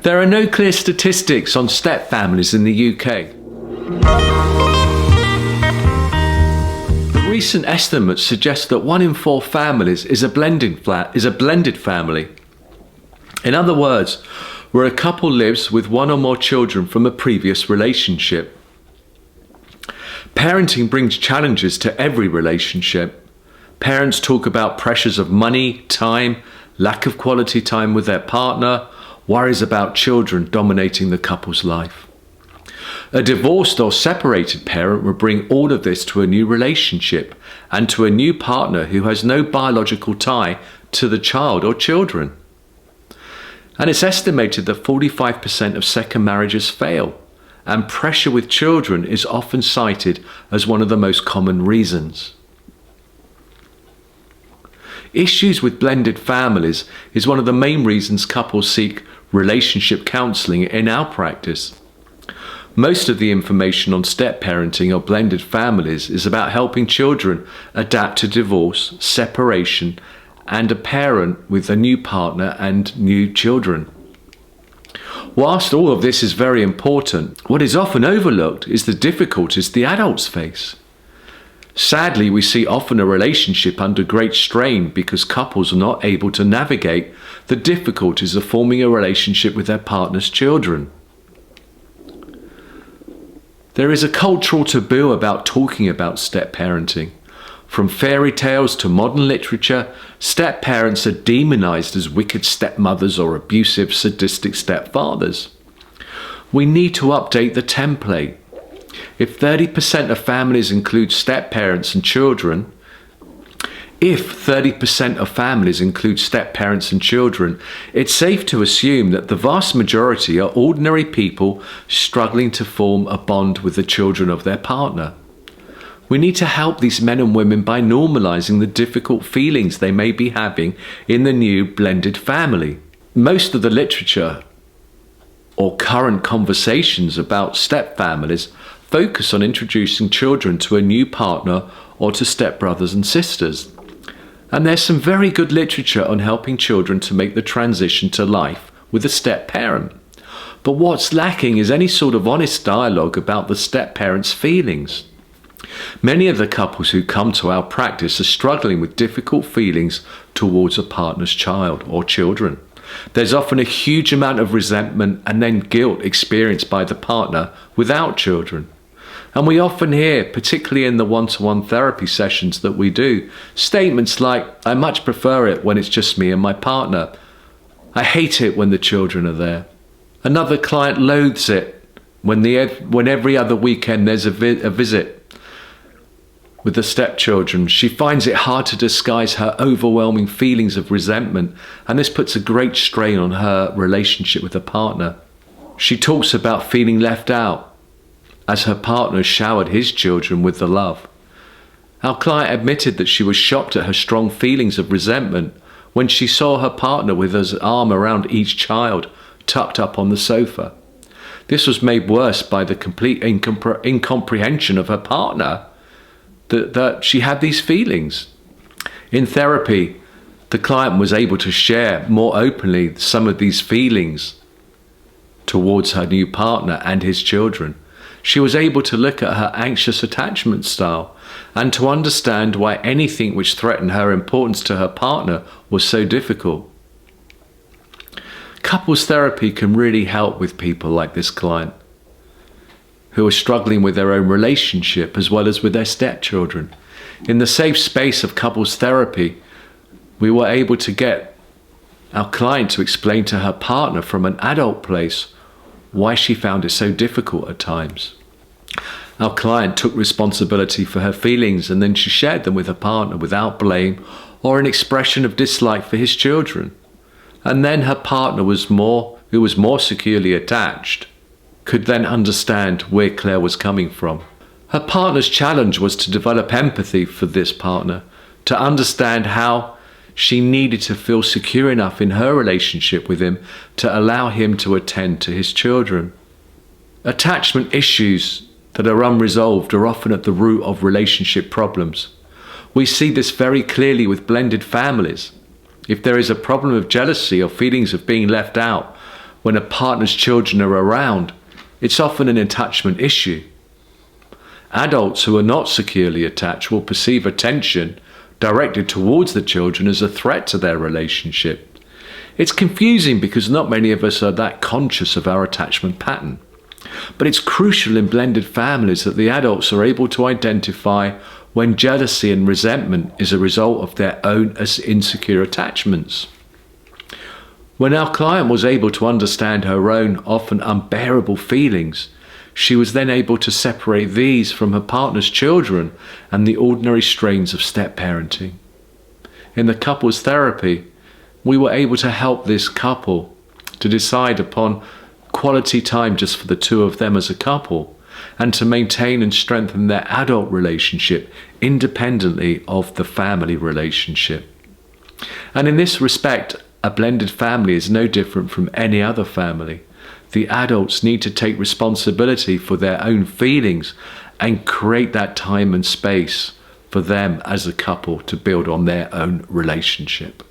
There are no clear statistics on step families in the UK. But recent estimates suggest that 1 in 4 families is a blended family. In other words, where a couple lives with 1 or more children from a previous relationship. Parenting brings challenges to every relationship. Parents talk about pressures of money, time, lack of quality time with their partner, worries about children dominating the couple's life. A divorced or separated parent will bring all of this to a new relationship and to a new partner who has no biological tie to the child or children. And it's estimated that 45% of second marriages fail, and pressure with children is often cited as one of the most common reasons. Issues with blended families is one of the main reasons couples seek relationship counselling in our practice. Most of the information on step parenting or blended families is about helping children adapt to divorce, separation, and a parent with a new partner and new children. Whilst all of this is very important, what is often overlooked is the difficulties the adults face. Sadly, we see often a relationship under great strain because couples are not able to navigate the difficulties of forming a relationship with their partner's children. There is a cultural taboo about talking about step parenting. From fairy tales to modern literature, step parents are demonized as wicked stepmothers or abusive, sadistic stepfathers. We need to update the template. If 30% of families include step parents and children, it's safe to assume that the vast majority are ordinary people struggling to form a bond with the children of their partner. We need to help these men and women by normalizing the difficult feelings they may be having in the new blended family. Most of the literature or current conversations about step families focus on introducing children to a new partner or to stepbrothers and sisters. And there's some very good literature on helping children to make the transition to life with a step parent. But what's lacking is any sort of honest dialogue about the step parent's feelings. Many of the couples who come to our practice are struggling with difficult feelings towards a partner's child or children. There's often a huge amount of resentment and then guilt experienced by the partner without children. And we often hear, particularly in the one-to-one therapy sessions that we do, statements like, "I much prefer it when it's just me and my partner. I hate it when the children are there." Another client loathes it when every other weekend there's a visit with the stepchildren. She finds it hard to disguise her overwhelming feelings of resentment, and this puts a great strain on her relationship with her partner. She talks about feeling left out as her partner showered his children with the love. Our client admitted that she was shocked at her strong feelings of resentment when she saw her partner with his arm around each child tucked up on the sofa. This was made worse by the complete incomprehension of her partner that she had these feelings. In therapy, the client was able to share more openly some of these feelings towards her new partner and his children. She was able to look at her anxious attachment style and to understand why anything which threatened her importance to her partner was so difficult. Couples therapy can really help with people like this client, who are struggling with their own relationship as well as with their stepchildren. In the safe space of couples therapy, we were able to get our client to explain to her partner from an adult place why she found it so difficult at times. Our client took responsibility for her feelings and then she shared them with her partner without blame or an expression of dislike for his children. And then her partner who was more securely attached, could then understand where Claire was coming from. Her partner's challenge was to develop empathy for this partner, to understand how she needed to feel secure enough in her relationship with him to allow him to attend to his children. Attachment issues that are unresolved are often at the root of relationship problems. We see this very clearly with blended families. If there is a problem of jealousy or feelings of being left out, when a partner's children are around, it's often an attachment issue. Adults who are not securely attached will perceive attention directed towards the children as a threat to their relationship. It's confusing because not many of us are that conscious of our attachment pattern. But it's crucial in blended families that the adults are able to identify when jealousy and resentment is a result of their own insecure attachments. When our client was able to understand her own often unbearable feelings, she was then able to separate these from her partner's children and the ordinary strains of step-parenting. In the couples therapy, we were able to help this couple to decide upon quality time just for the two of them as a couple, and to maintain and strengthen their adult relationship independently of the family relationship. And in this respect, a blended family is no different from any other family. The adults need to take responsibility for their own feelings and create that time and space for them as a couple to build on their own relationship.